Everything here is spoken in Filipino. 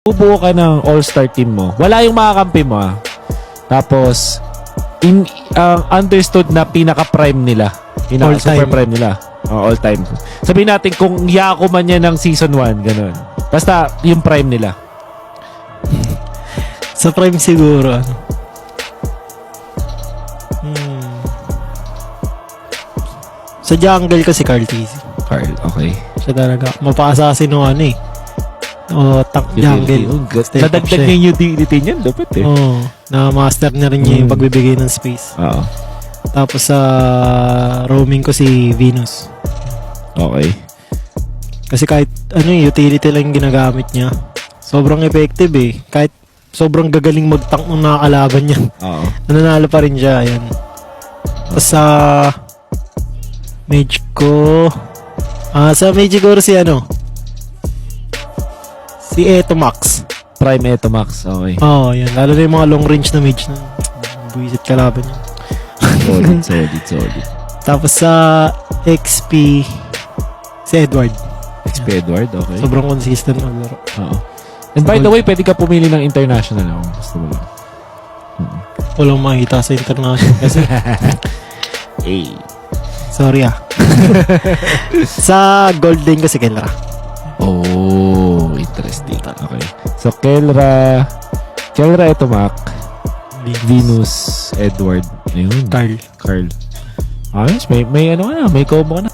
bubuo ka ng all-star team mo, wala yung makakampi mo Tapos, understood na pinaka-prime nila. Super prime nila. All time. Sabihin natin kung yako man yan ng season 1, ganun. Basta, yung prime nila. Sa prime siguro, Sa jungle kasi Carl Tizzy. Carl, okay. Siya talaga. Mapa-assassin o tank jungle. Nadagdag niya yung utility niyan, dapat Na-master na rin niya yung pagbibigay ng space. Oo. Tapos sa roaming ko si Venus. Okay. Kasi kahit utility lang yung ginagamit niya. Sobrang effective Kahit sobrang gagaling mag-tank ng nakakalaban niya. Oo. Nananalo pa rin siya. Ayan. Tapos sa mage ko sa mage siguro si si Eto Max. Prime Eto Max, okay. Yan. Lalo na yung mga long range na mage na buwisit kalaban niya. Solid. Tapos sa XP si Edward. XP Edward, okay. Sobrang consistent ang laro. Oo. And by the way, pwede ka pumili ng international kung gusto mo lang. Walang makita sa international kasi. Sorry Sa gold lane kasi Kelra. Oh, interesting. Okay. So, Kelra Etomac, Venus, Edward, ayun. Carl. Ayos, may combo ka na.